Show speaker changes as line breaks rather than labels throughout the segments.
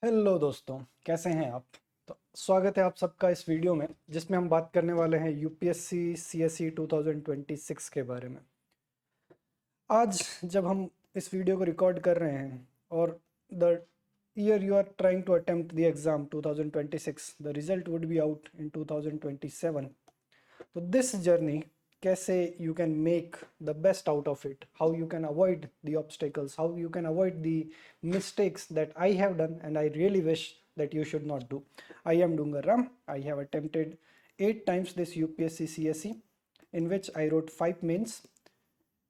Hello दोस्तों, कैसे हैं आप। तो स्वागत है आप सबका इस वीडियो में जिसमें हम बात करने वाले हैं यूपीएससी सीएसई 2026 के बारे में। आज जब हम इस वीडियो को रिकॉर्ड कर रहे हैं और the year you are trying to attempt the exam 2026, the result would be out in 2027। तो दिस जर्नी, कैसे you can make the best out of it, how you can avoid the obstacles, how you can avoid the mistakes that I have done and I really wish that you should not do. I am Dungar Ram. I have attempted 8 times this UPSC CSE, in which I wrote 5 mains,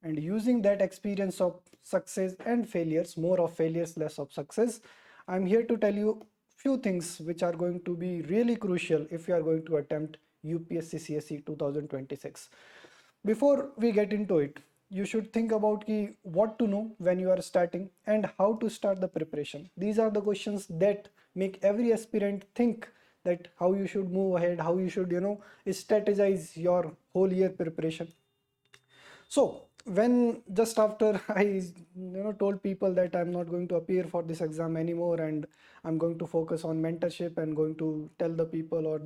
and using that experience of success and failures, more of failures, less of success, I'm here to tell you few things which are going to be really crucial if you are going to attempt UPSC CSE 2026. Before we get into it, you should think about what to know when you are starting and how to start the preparation. These are the questions that make every aspirant think that how you should move ahead, how you should strategize your whole year preparation. So when just after I told people that I'm not going to appear for this exam anymore and I'm going to focus on mentorship and going to tell the people or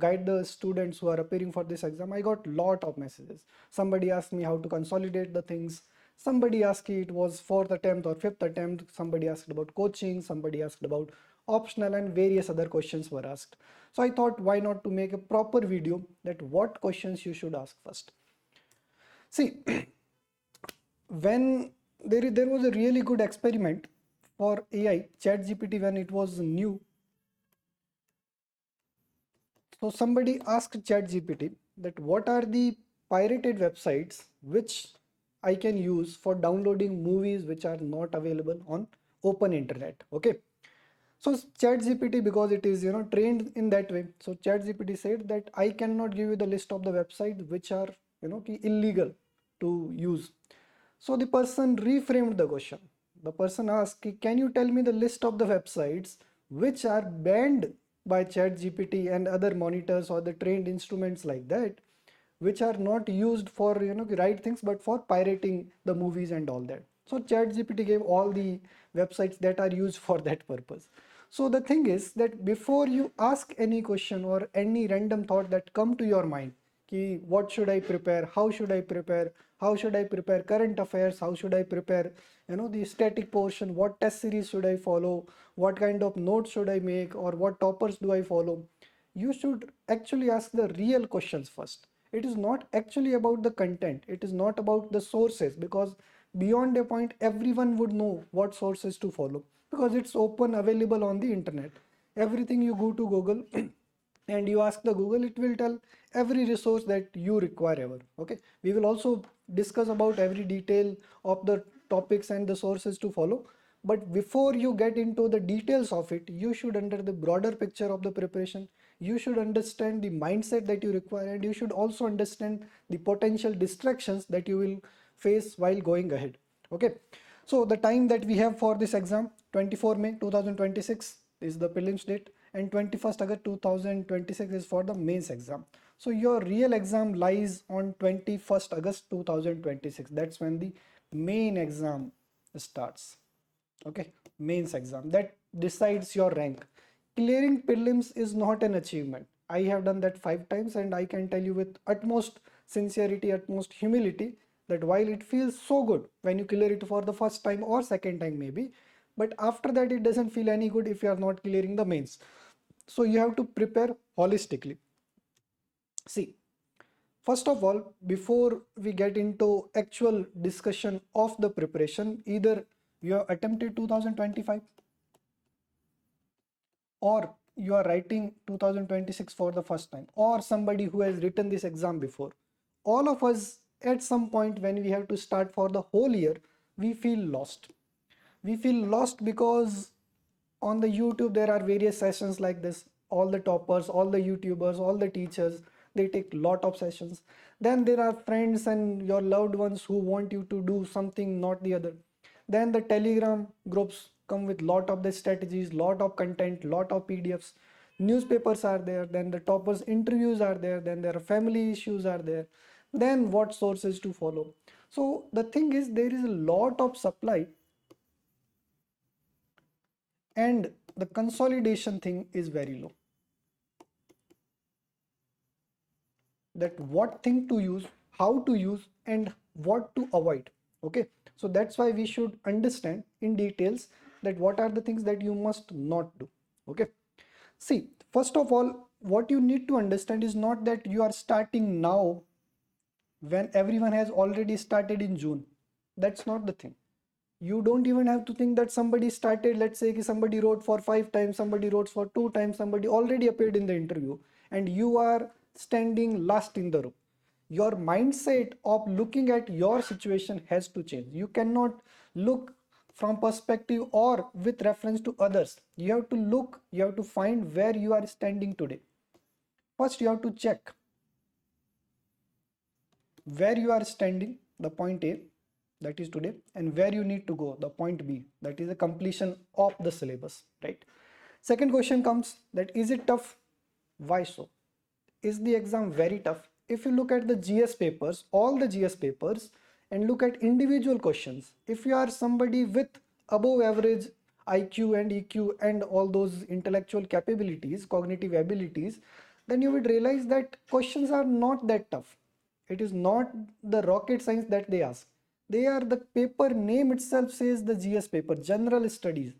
guide the students who are appearing for this exam, I got lot of messages. Somebody asked me how to consolidate the things. Somebody asked it was fourth attempt or fifth attempt. Somebody asked about coaching. Somebody asked about optional, and various other questions were asked. So I thought, why not to make a proper video that what questions you should ask first. See, when there was a really good experiment for AI, ChatGPT, when it was new. So somebody asked ChatGPT that what are the pirated websites which I can use for downloading movies which are not available on open internet. Okay. So ChatGPT, because it is trained in that way, so ChatGPT said that I cannot give you the list of the websites which are illegal to use. So the person reframed the question. The person asked, can you tell me the list of the websites which are banned by ChatGPT and other monitors or the trained instruments like that, which are not used for the right things but for pirating the movies and all that. So ChatGPT gave all the websites that are used for that purpose. So the thing is that before you ask any question or any random thought that come to your mind, what should I prepare, how should I prepare, how should I prepare current affairs, how should I prepare the static portion, what test series should I follow, what kind of notes should I make, or what toppers do I follow, you should actually ask the real questions first. It is not actually about the content, it is not about the sources, because beyond a point everyone would know what sources to follow because it's open available on the internet. Everything you go to Google and you ask the Google, it will tell every resource that you require ever. Okay, we will also discuss about every detail of the topics and the sources to follow, but before you get into the details of it, you should under the broader picture of the preparation, you should understand the mindset that you require, and you should also understand the potential distractions that you will face while going ahead. Okay, so the time that we have for this exam, 24 May 2026 is the prelims date and 21st August 2026 is for the mains exam. So your real exam lies on 21st August 2026. That's when the main exam starts. Okay, mains exam that decides your rank. Clearing prelims is not an achievement. I have done that 5 times and I can tell you with utmost sincerity, utmost humility, that while it feels so good when you clear it for the first time or second time maybe, but after that it doesn't feel any good if you are not clearing the mains. So you have to prepare holistically. See, first of all, before we get into actual discussion of the preparation, either you have attempted 2025 or you are writing 2026 for the first time, or somebody who has written this exam before. All of us at some point when we have to start for the whole year, we feel lost. We feel lost because on the YouTube there are various sessions like this. All the toppers, all the YouTubers, all the teachers, they take lot of sessions. Then there are friends and your loved ones who want you to do something, not the other. Then the Telegram groups come with lot of the strategies, lot of content, lot of PDFs. Newspapers are there, then the toppers interviews are there, then there are family issues are there, then what sources to follow. So the thing is, there is a lot of supply and the consolidation thing is very low. That what thing to use, how to use, and what to avoid. Okay, so that's why we should understand in details that what are the things that you must not do. Okay, see, first of all, what you need to understand is not that you are starting now when everyone has already started in June. That's not the thing. You don't even have to think that somebody started, let's say somebody wrote for 5 times, somebody wrote for 2 times, somebody already appeared in the interview, and you are standing last in the row. Your mindset of looking at your situation has to change. You cannot look from perspective or with reference to others. You have to look, you have to find where you are standing today. First you have to check where you are standing, the point A, that is today, and where you need to go, the point B, that is the completion of the syllabus, right? Second question comes that is it tough? Why so? Is the exam very tough? If you look at the GS papers, all the GS papers, and look at individual questions, if you are somebody with above average IQ and EQ and all those intellectual capabilities, cognitive abilities, then you would realize that questions are not that tough. It is not the rocket science that they ask. They are, the paper name itself says the GS paper, general studies.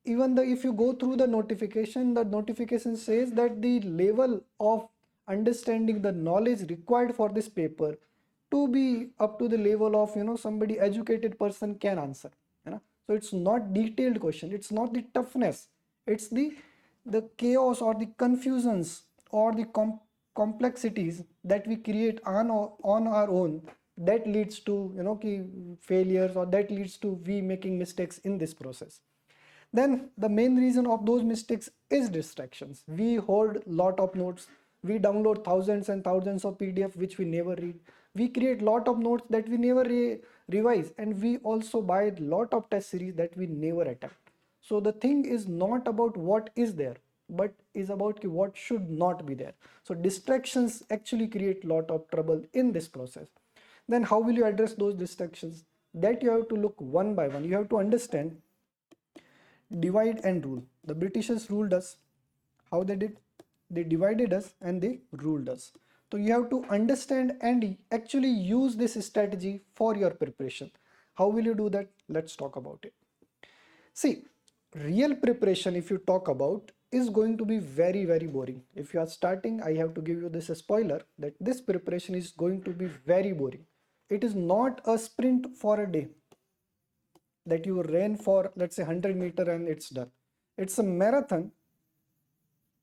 Even the, if you go through the notification says that the level of understanding the knowledge required for this paper to be up to the level of, somebody educated person can answer, so it's not detailed question, it's not the toughness, it's the chaos or the confusions or the complexities that we create on our own, that leads to failures, or that leads to we making mistakes in this process. Then the main reason of those mistakes is distractions. We hold lot of notes, we download thousands and thousands of PDF which we never read, we create lot of notes that we never revise, and we also buy lot of test series that we never attempt. So the thing is not about what is there, but is about what should not be there. So distractions actually create lot of trouble in this process. Then how will you address those distractions? That you have to look one by one. You have to understand divide and rule. The Britishers ruled us. How they did? They divided us and they ruled us. So you have to understand and actually use this strategy for your preparation. How will you do that? Let's talk about it. See, real preparation, if you talk about, is going to be very, very boring. If you are starting, I have to give you this spoiler that this preparation is going to be very boring. It is not a sprint for a day that you ran for, let's say, 100 meter and it's done. It's a marathon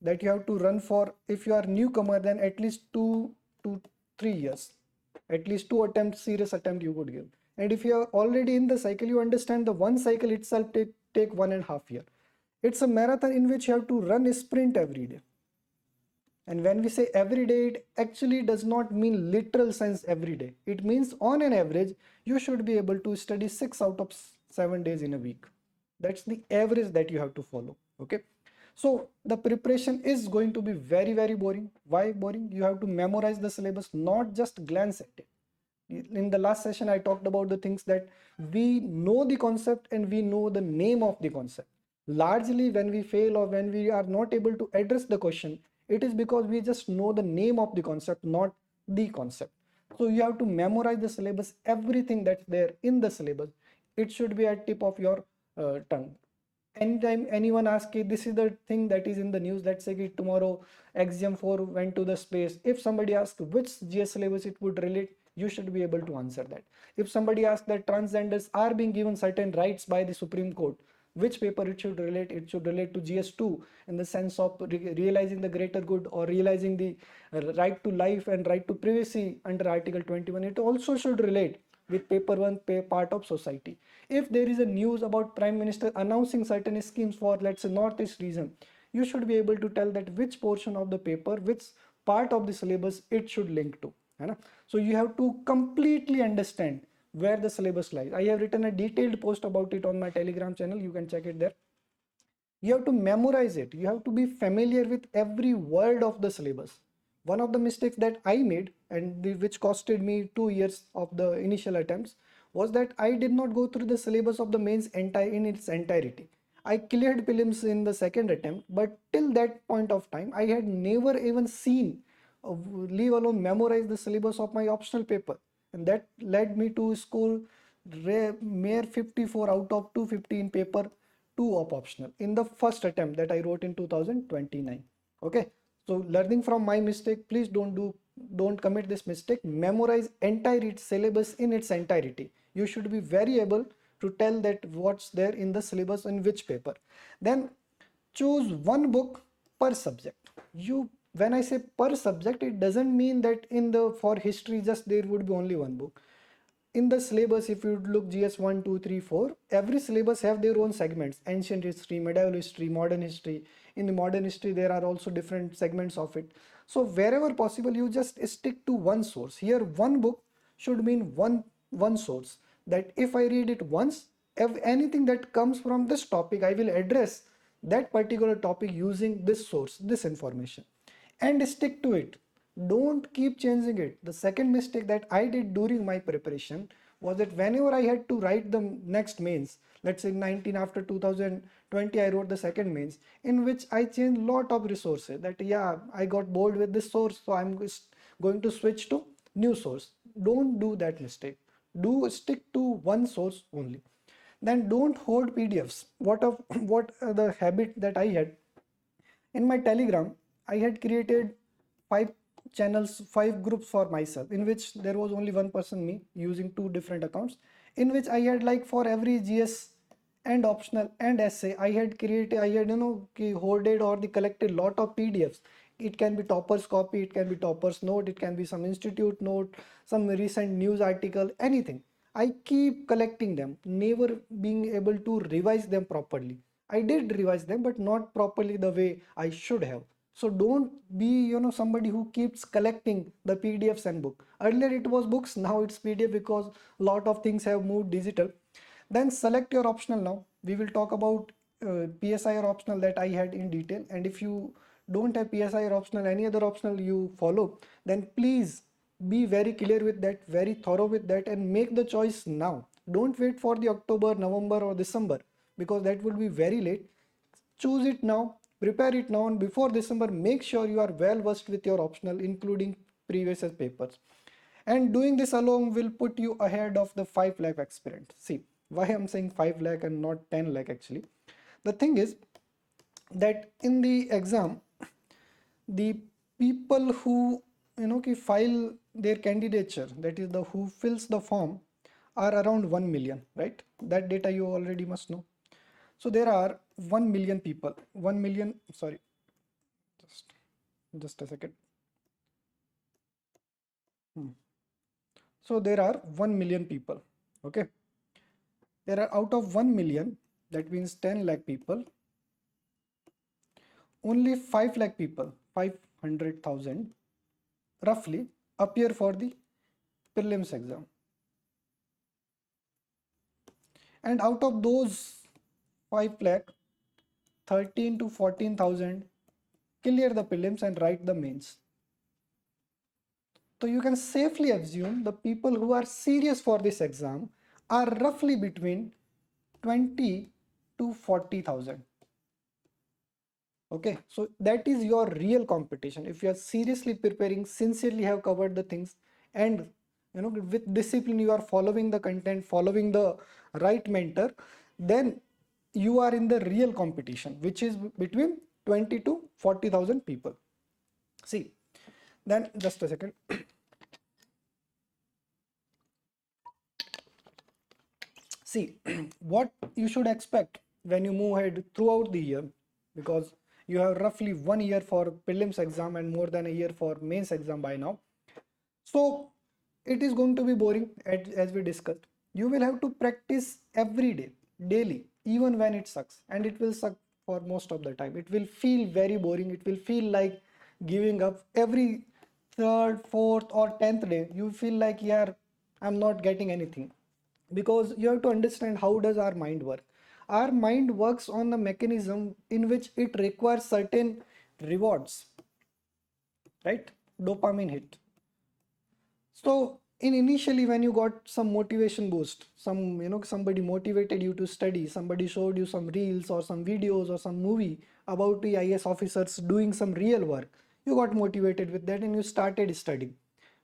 that you have to run for. If you are newcomer, then at least 2 to 3 years, at least 2 attempts, serious attempt you would give. And if you are already in the cycle, you understand the one cycle itself take 1.5 years. It's a marathon in which you have to run a sprint every day. And when we say every day, it actually does not mean literal sense every day. It means on an average, you should be able to study 6 out of 7 days in a week. That's the average that you have to follow. Okay. So the preparation is going to be very, very boring. Why boring? You have to memorize the syllabus, not just glance at it. In the last session, I talked about the things that we know the concept and we know the name of the concept. Largely when we fail or when we are not able to address the question, it is because we just know the name of the concept, not the concept. So you have to memorize the syllabus, everything that's there in the syllabus. It should be at tip of your tongue. Anytime anyone asks, this is the thing that is in the news, let's say tomorrow XGM4 went to the space. If somebody asks which GS syllabus it would relate, you should be able to answer that. If somebody asks that transgenders are being given certain rights by the Supreme Court, which paper it should relate? It should relate to GS2 in the sense of realizing the greater good, or realizing the right to life and right to privacy under Article 21. It also should relate with paper 1, part of society. If there is a news about Prime Minister announcing certain schemes for, let's say, Northeast region, you should be able to tell that which portion of the paper, which part of the syllabus it should link to. So you have to completely understand where the syllabus lies. I have written a detailed post about it on my Telegram channel. You can check it there. You have to memorize it. You have to be familiar with every word of the syllabus. One of the mistakes that I made, and which costed me 2 years of the initial attempts, was that I did not go through the syllabus of the mains in its entirety. I cleared prelims in the second attempt, but till that point of time, I had never even seen, leave alone memorize the syllabus of my optional paper. And that led me to score mere 54 out of 250 in paper 2 of optional in the first attempt that I wrote in 2029. Okay, so learning from my mistake, please don't commit this mistake. Memorize entire syllabus in its entirety. You should be very able to tell that what's there in the syllabus in which paper. Then choose one book per subject. You When I say per subject, it doesn't mean that in the for history just there would be only one book. In the syllabus, if you look GS 1, 2, 3, 4, every syllabus have their own segments: ancient history, medieval history, modern history. In the modern history, there are also different segments of it. So wherever possible, you just stick to one source. Here, one book should mean one source. That if I read it once, if anything that comes from this topic, I will address that particular topic using this source, this information, and stick to it. Don't keep changing it. The second mistake that I did during my preparation was that whenever I had to write the next mains, let's say 19 after 2020, I wrote the second mains, in which I changed lot of resources. That yeah, I got bored with this source, so I'm going to switch to new source. Don't do that mistake. Do stick to one source only. Then don't hoard PDFs. What the habit that I had in my Telegram, I had created 5 channels, 5 groups for myself, in which there was only one person, me, using 2 different accounts, in which I had, like, for every GS and optional and essay, I had, hoarded or the collected lot of PDFs. It can be topper's copy, it can be topper's note, it can be some institute note, some recent news article, anything. I keep collecting them, never being able to revise them properly. I did revise them, but not properly the way I should have. So don't be, somebody who keeps collecting the PDFs and book. Earlier it was books, now it's PDF because a lot of things have moved digital. Then select your optional now. We will talk about PSI or optional that I had in detail. And if you don't have PSI or optional, any other optional you follow, then please be very clear with that, very thorough with that, and make the choice now. Don't wait for the October, November or December, because that will be very late. Choose it now, prepare it now, and before December, make sure you are well versed with your optional, including previous papers. And doing this alone will put you ahead of the 5 lakh aspirant. See, why I'm saying 5 lakh and not 10 lakh actually. The thing is that in the exam, the people who file their candidature, that is the who fills the form, are around 1 million, right? That data you already must know. So there are 1 million people, 1 million, sorry, just a second. So there are 1 million people. Okay, there are, out of 1 million, that means 10 lakh people, only 5 lakh people, 500,000 roughly, appear for the prelims exam. And out of those 5 lakh, 13 to 14,000 clear the prelims and write the mains. So you can safely assume the people who are serious for this exam are roughly between 20 to 40,000. Okay, so that is your real competition. If you are seriously preparing, sincerely have covered the things, and with discipline you are following the content, following the right mentor, then you are in the real competition, which is between 20 to 40,000 people. See, then just a second. See, what you should expect when you move ahead throughout the year, because you have roughly 1 year for prelims exam and more than a year for mains exam by now. So it is going to be boring, as we discussed. You will have to practice every day, daily, even when it sucks, and it will suck for most of the time. It will feel very boring. It will feel like giving up every third, fourth, or 10th day. You feel like, yeah, I'm not getting anything, because you have to understand how does our mind work. Our mind works on the mechanism in which it requires certain rewards, right? Dopamine hit. So initially when you got some motivation boost, somebody motivated you to study, somebody showed you some reels or some videos or some movie about the IS officers doing some real work, you got motivated with that and you started studying.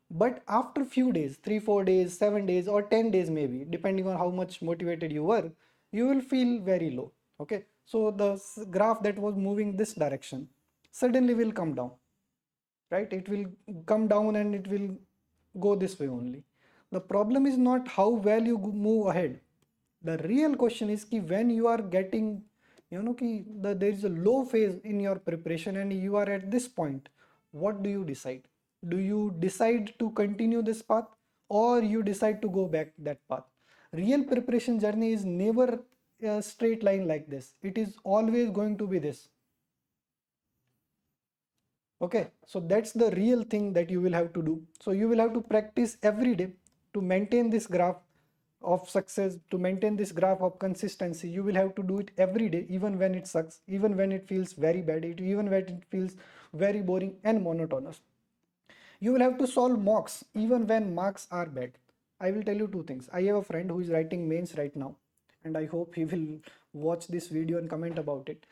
But after few days, 3 4 days, 7 days, or 10 days maybe, depending on how much motivated you were, you will feel very low. Okay, so the graph that was moving this direction suddenly will come down, right? It will come down and it will go this way only. The problem is not how well you move ahead. The real question is ki when you are getting, there is a low phase in your preparation and you are at this point, what do you decide? Do you decide to continue this path or you decide to go back that path? Real preparation journey is never a straight line like this. It is always going to be this. Okay, so that's the real thing that you will have to do. So you will have to practice every day to maintain this graph of success, to maintain this graph of consistency. You will have to do it every day, even when it sucks, even when it feels very bad, even when it feels very boring and monotonous. You will have to solve mocks even when marks are bad. I will tell you two things. I have a friend who is writing mains right now, and I hope he will watch this video and comment about it.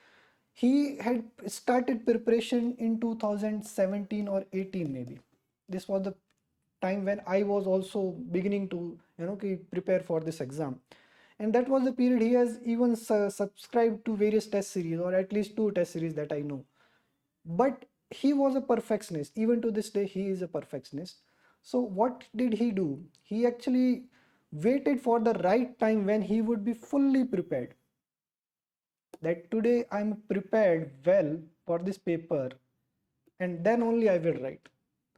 He had started preparation in 2017 or 18 maybe. This was the time when I was also beginning to prepare for this exam. And that was the period he has even subscribed to various test series, or at least two test series that I know. But he was a perfectionist. Even to this day he is a perfectionist. So what did he do? He actually waited for the right time when he would be fully prepared, that today I'm prepared well for this paper and then only I will write.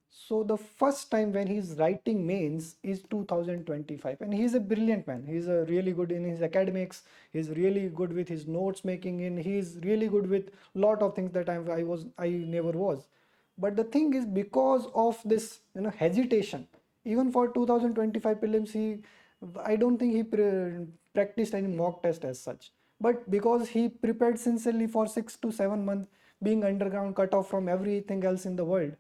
So the first time when he's writing mains is 2025, and he's a brilliant man. He's a really good in his academics. He's really good with his notes making, and he's really good with lot of things that I never was. But the thing is, because of this hesitation, even for 2025 prelims, I don't think he practiced any mock test as such. But because he prepared sincerely for 6 to 7 months, being underground, cut off from everything else in the world,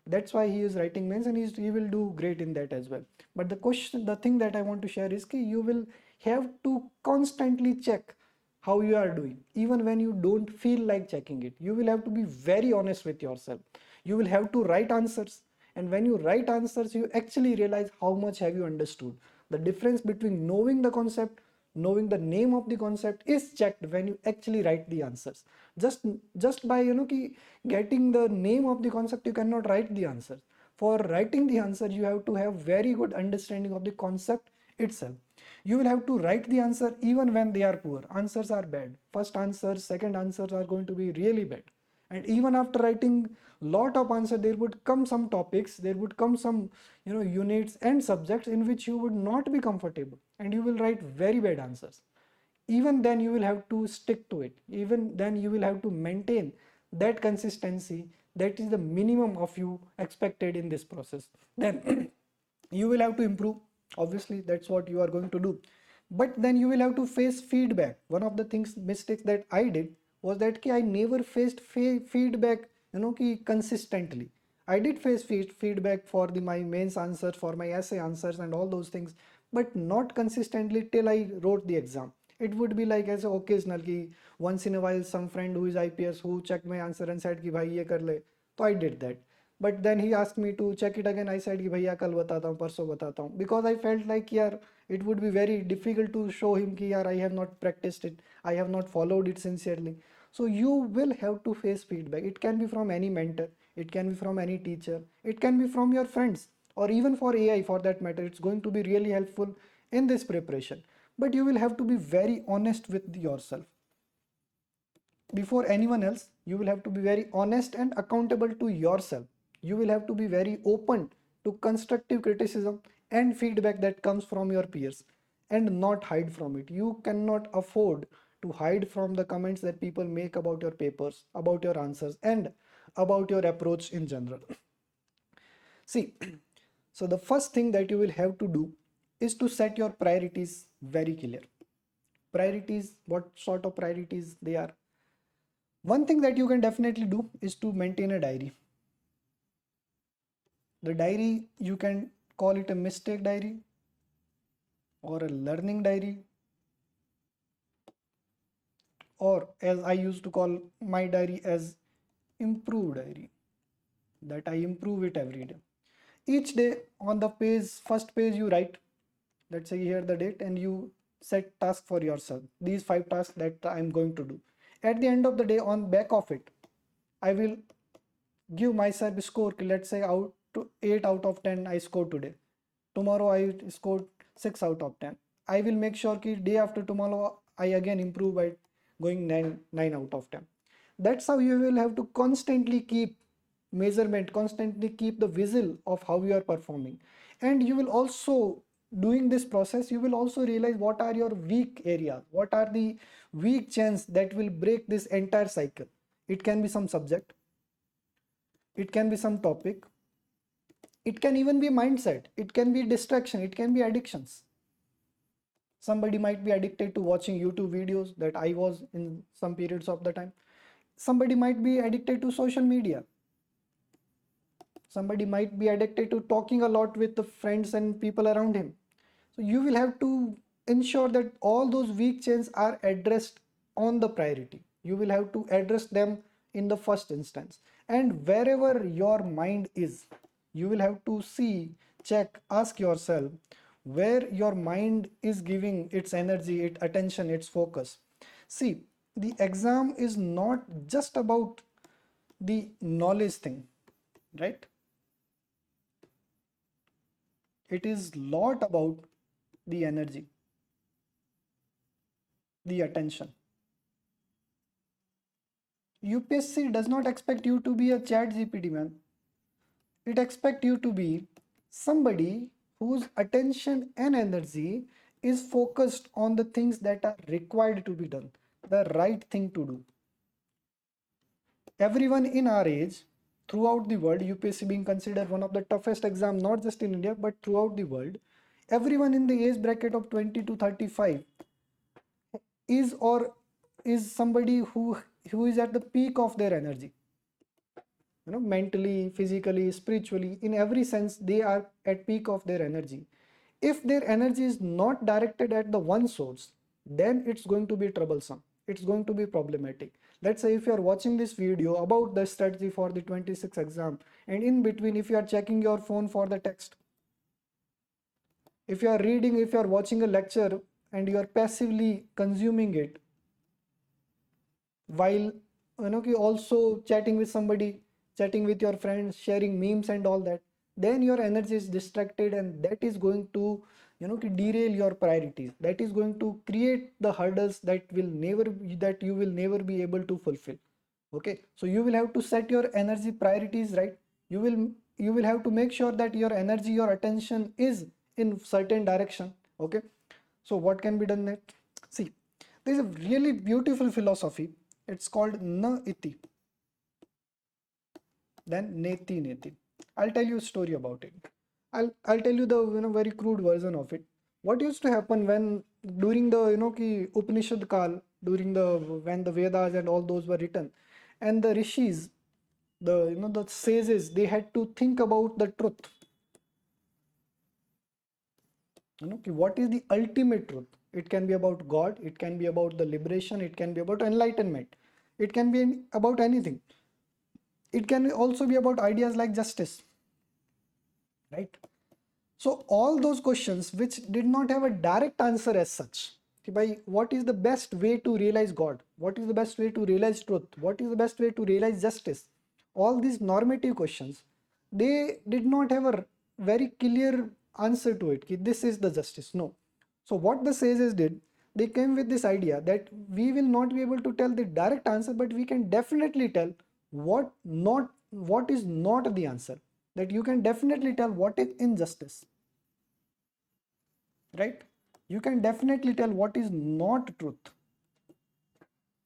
that's why he is writing mains, and he will do great in that as well. But the thing that I want to share is that you will have to constantly check how you are doing, even when you don't feel like checking it. You will have to be very honest with yourself. You will have to write answers, and when you write answers, you actually realize how much have you understood. The difference between knowing the concept, knowing the name of the concept is checked when you actually write the answers. Just by getting the name of the concept, you cannot write the answer. For writing the answer, you have to have very good understanding of the concept itself. You will have to write the answer even when they are poor. Answers are bad. First answers, second answers are going to be really bad. And even after writing lot of answer, there would come some topics, there would come some units and subjects in which you would not be comfortable, and you will write very bad answers. Even then you will have to stick to it. Even then you will have to maintain that consistency. That is the minimum of you expected in this process. Then you will have to improve. Obviously that's what you are going to do, but then you will have to face feedback. One of the things mistakes that I did was that I never faced feedback consistently. I did face feedback for my mains answers, for my essay answers and all those things, but not consistently till I wrote the exam. It would be like as a occasional ki once in a while some friend who is IPS who checked my answer and said ki bhai ye kar le, so I did that. But then he asked me to check it again. I said कि भैया कल बताता हूँ, परसों बताता हूँ, because I felt like यार it would be very difficult to show him कि यार I have not practiced it, I have not followed it sincerely. So you will have to face feedback. It can be from any mentor, it can be from any teacher, it can be from your friends, or even for AI for that matter. It's going to be really helpful in this preparation. But you will have to be very honest with yourself. Before anyone else, you will have to be very honest and accountable to yourself. You will have to be very open to constructive criticism and feedback that comes from your peers, and not hide from it. You cannot afford to hide from the comments that people make about your papers, about your answers, and about your approach in general. See, so the first thing that you will have to do is to set your priorities very clear. Priorities, what sort of priorities they are? One thing that you can definitely do is to maintain a diary. The diary you can call it a mistake diary or a learning diary, or as I used to call my diary as improve diary, that I improve it every day. Each day on the page, first page you write, let's say here the date, and you set task for yourself. These 5 tasks that I'm going to do. At the end of the day, on back of it, I will give myself a score. Let's say out to 8 out of 10 I scored today. Tomorrow I scored 6 out of 10. I will make sure that day after tomorrow I again improve by going 9 out of 10. That's how you will have to constantly keep measurement, constantly keep the visual of how you are performing. And you will also, doing this process, you will also realize what are your weak areas, what are the weak chains that will break this entire cycle. It can be some subject, it can be some topic, it can even be mindset, it can be distraction, it can be addictions. Somebody might be addicted to watching YouTube videos, that I was in some periods of the time. Somebody might be addicted to social media. Somebody might be addicted to talking a lot with the friends and people around him. So you will have to ensure that all those weak chains are addressed on the priority. You will have to address them in the first instance. And wherever your mind is, you will have to see, check, ask yourself where your mind is giving its energy, its attention, its focus. See, the exam is not just about the knowledge thing, right? It is lot about the energy, the attention. UPSC does not expect you to be a chat GPT, man. It expects you to be somebody whose attention and energy is focused on the things that are required to be done, the right thing to do. Everyone in our age, throughout the world, UPSC being considered one of the toughest exams, not just in India, but throughout the world, everyone in the age bracket of 20 to 35 is or is somebody who is at the peak of their energy, mentally, physically, spiritually, in every sense they are at peak of their energy. If their energy is not directed at the one source, then it's going to be troublesome, it's going to be problematic. Let's say if you are watching this video about the strategy for the 26 exam, and in between if you are checking your phone for the text, if you are reading, if you are watching a lecture and you are passively consuming it, while also chatting with somebody, chatting with your friends, sharing memes and all that, then your energy is distracted, and that is going to to derail your priorities. That is going to create the hurdles that you will never be able to fulfill. Okay, so you will have to set your energy priorities right. You will have to make sure that your energy, your attention is in certain direction. Okay, so what can be done next? See, there is a really beautiful philosophy. It's called na iti, then neti neti. I'll tell you a story about it. I'll tell you the very crude version of it. What used to happen when during the ki Upanishad Kal, during the when the Vedas and all those were written, and the rishis, the the sages, they had to think about the truth. Ki what is the ultimate truth? It can be about God, it can be about the liberation, it can be about enlightenment, it can be about anything. It can also be about ideas like justice, right? So all those questions which did not have a direct answer as such, by what is the best way to realize God, what is the best way to realize truth, what is the best way to realize justice, all these normative questions, they did not have a very clear answer to it, this is the justice. No. So what the sages did, they came with this idea that we will not be able to tell the direct answer, but we can definitely tell what is not the answer, that you can definitely tell what is injustice, right? You can definitely tell what is not truth.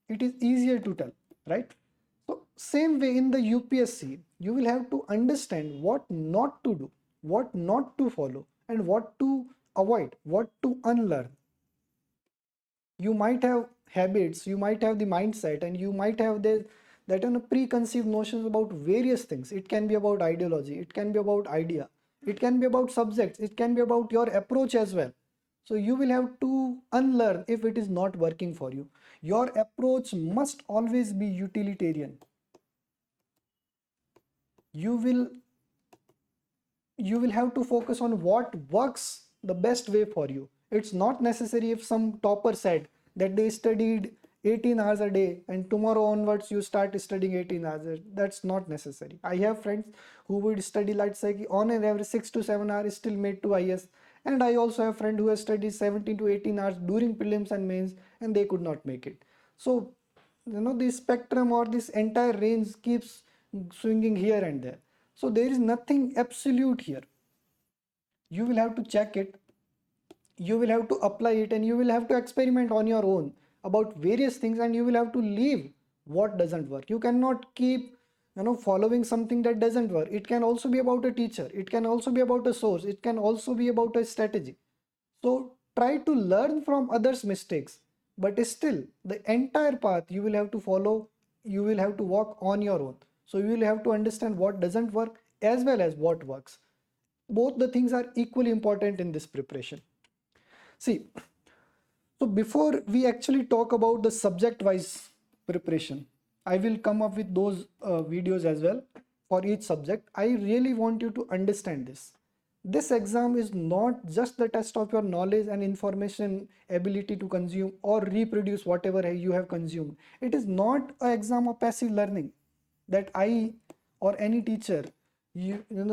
It is easier to tell, right? So same way in the UPSC, you will have to understand what not to do, what not to follow, and what to avoid, what to unlearn. You might have habits, you might have the mindset, and you might have preconceived notions about various things. It can be about ideology, it can be about idea, it can be about subjects, it can be about your approach as well. So you will have to unlearn if it is not working for you. Your approach must always be utilitarian. You will you will have to focus on what works the best way for you. It's not necessary if some topper said that they studied 18 hours a day and tomorrow onwards you start studying 18 hours. That's not necessary. I have friends who would study, let's say, on an average 6 to 7 hours, still made to IS. And I also have a friend who has studied 17 to 18 hours during prelims and mains and they could not make it. So, the spectrum or this entire range keeps swinging here and there. So there is nothing absolute here. You will have to check it, you will have to apply it, and you will have to experiment on your own about various things, and you will have to leave what doesn't work. You cannot keep following something that doesn't work. It can also be about a teacher, it can also be about a source, it can also be about a strategy. So try to learn from others' mistakes, but still the entire path you will have to follow, you will have to walk on your own. So you will have to understand what doesn't work as well as what works. Both the things are equally important in this preparation. See, so before we actually talk about the subject wise preparation, I will come up with those videos as well for each subject. I really want you to understand this. This exam is not just the test of your knowledge and information ability to consume or reproduce whatever you have consumed. It is not an exam of passive learning that I or any teacher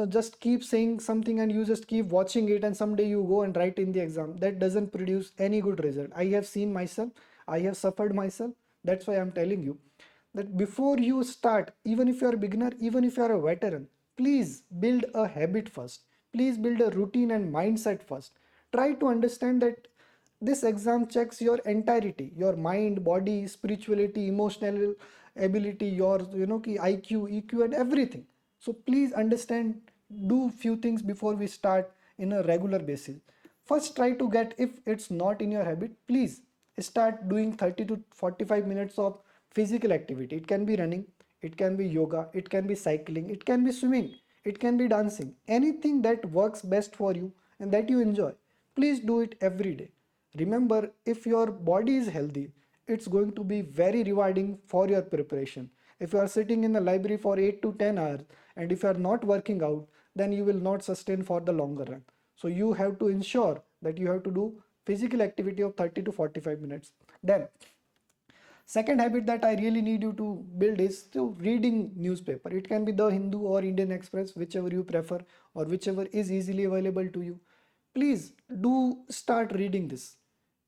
just keep saying something and you just keep watching it and someday you go and write in the exam. That doesn't produce any good result. I have seen myself, I have suffered myself. That's why I'm telling you that before you start, even if you're a beginner, even if you're a veteran, please build a habit first. Please build a routine and mindset first. Try to understand that this exam checks your entirety, your mind, body, spirituality, emotional ability, your IQ, EQ, and everything. So please understand, do few things before we start in a regular basis. First, try to get, if it's not in your habit, please start doing 30 to 45 minutes of physical activity. It can be running, it can be yoga, it can be cycling, it can be swimming, it can be dancing. Anything that works best for you and that you enjoy, please do it every day. Remember, if your body is healthy, it's going to be very rewarding for your preparation. If you are sitting in the library for 8 to 10 hours and if you are not working out, then you will not sustain for the longer run. So you have to ensure that you have to do physical activity of 30 to 45 minutes. Then second habit that I really need you to build is to reading newspaper. It can be the Hindu or Indian Express, whichever you prefer or whichever is easily available to you. Please do start reading this.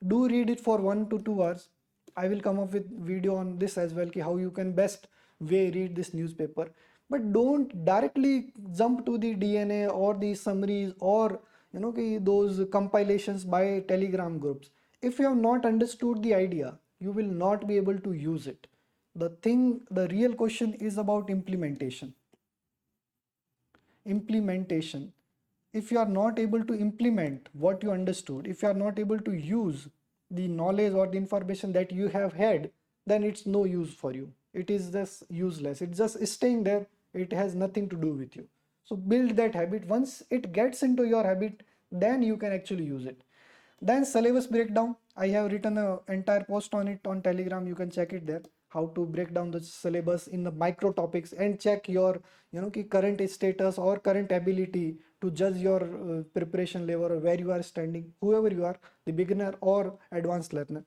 Do read it for 1 to 2 hours. I will come up with video on this as well, how you can best way read this newspaper. But don't directly jump to the DNA or the summaries or those compilations by telegram groups. If you have not understood the idea, you will not be able to use it. The real question is about implementation. If you are not able to implement what you understood, if you are not able to use the knowledge or the information that you have had, then it's no use for you. It is just useless. It's just staying there. It has nothing to do with you. So build that habit. Once it gets into your habit, then you can actually use it. Then syllabus breakdown. I have written an entire post on it on Telegram. You can check it there. How to break down the syllabus in the micro topics and check your current status or current ability to judge your preparation level or where you are standing, whoever you are, the beginner or advanced learner.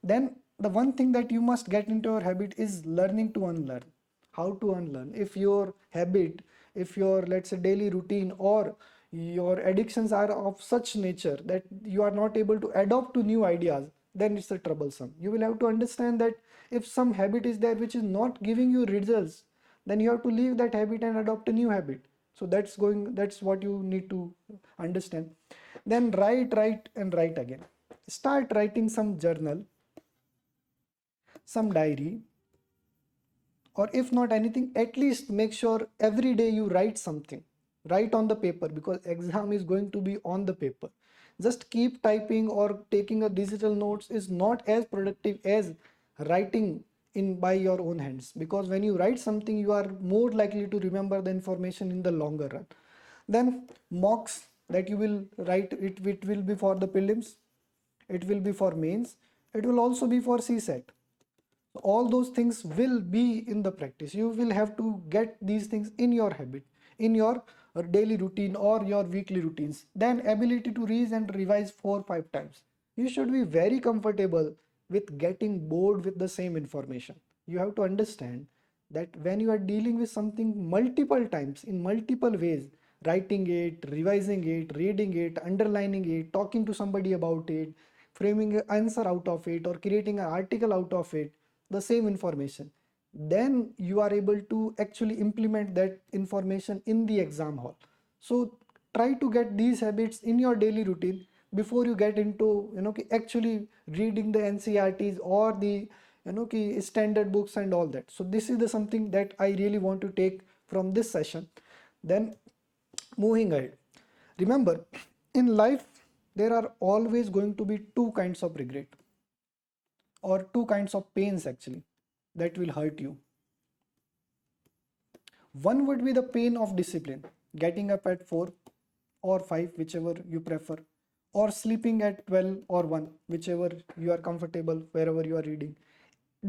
Then the one thing that you must get into your habit is learning to unlearn. How to unlearn? If your habit, if your, let's say, daily routine or your addictions are of such nature that you are not able to adopt to new ideas, then it's a troublesome. You will have to understand that if some habit is there which is not giving you results, then you have to leave that habit and adopt a new habit. So that's what you need to understand. Then write and write again. Start writing some journal, some diary, or if not anything, at least make sure every day you write something. Write on the paper, because exam is going to be on the paper. Just keep typing or taking a digital notes is not as productive as writing in by your own hands, because when you write something, you are more likely to remember the information in the longer run. Then mocks that you will write, it will be for the prelims, it will be for mains, it will also be for CSET. All those things will be in the practice. You will have to get these things in your habit, in your daily routine or your weekly routines. Then ability to read and revise 4 or 5 times. You should be very comfortable with getting bored with the same information. You have to understand that when you are dealing with something multiple times in multiple ways, writing it, revising it, reading it, underlining it, talking to somebody about it, framing an answer out of it, or creating an article out of it, the same information, then you are able to actually implement that information in the exam hall. So try to get these habits in your daily routine before you get into actually reading the NCERTs or the standard books and all that. So this is the something that I really want to take from this session. Then moving ahead, remember, in life there are always going to be two kinds of regret, or two kinds of pains actually, that will hurt you. One would be the pain of discipline, getting up at 4 or 5, whichever you prefer, or sleeping at 12 or 1, whichever you are comfortable, wherever you are reading.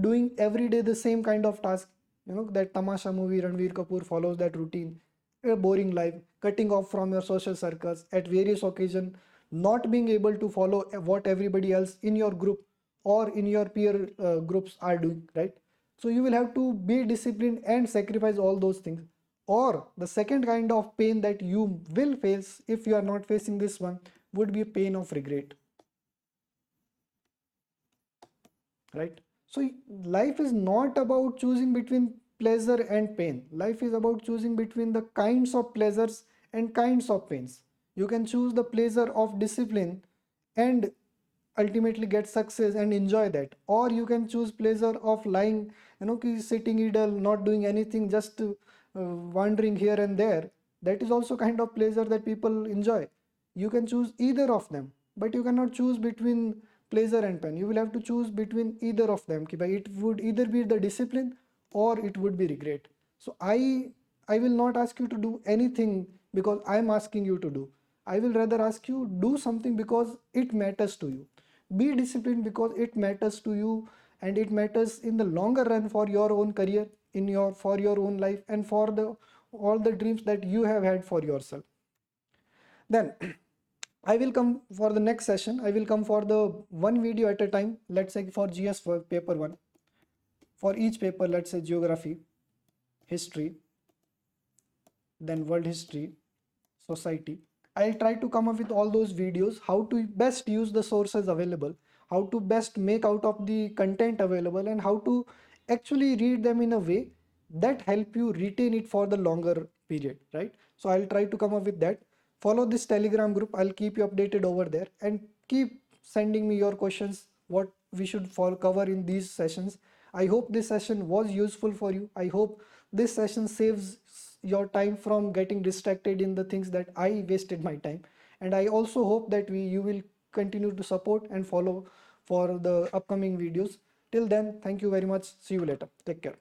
Doing every day the same kind of task, that Tamasha movie, Ranveer Kapoor follows that routine. A boring life, cutting off from your social circles at various occasions, not being able to follow what everybody else in your group or in your peer groups are doing, right? So you will have to be disciplined and sacrifice all those things. Or the second kind of pain that you will face if you are not facing this one would be a pain of regret, right? So life is not about choosing between pleasure and pain. Life is about choosing between the kinds of pleasures and kinds of pains. You can choose the pleasure of discipline and ultimately get success and enjoy that, or you can choose pleasure of lying, sitting idle, not doing anything, just wandering here and there. That is also kind of pleasure that people enjoy. You can choose either of them, but you cannot choose between pleasure and pain. You will have to choose between either of them. It would either be the discipline or it would be regret. So I will not ask you to do anything because I am asking you to do. I will rather ask you, do something because it matters to you. Be disciplined because it matters to you, and it matters in the longer run for your own career, for your own life, and for the all the dreams that you have had for yourself. Then I will come for the next session. I will come for the one video at a time. Let's say for GS for paper 1. For each paper, let's say geography, history, then world history, society. I'll try to come up with all those videos, how to best use the sources available, how to best make out of the content available, and how to actually read them in a way that help you retain it for the longer period, right? So I'll try to come up with that. Follow this Telegram group. I'll keep you updated over there, and keep sending me your questions, what we should cover in these sessions. I hope this session was useful for you. I hope this session saves your time from getting distracted in the things that I wasted my time. And I also hope that you will continue to support and follow for the upcoming videos. Till then, thank you very much. See you later. Take care.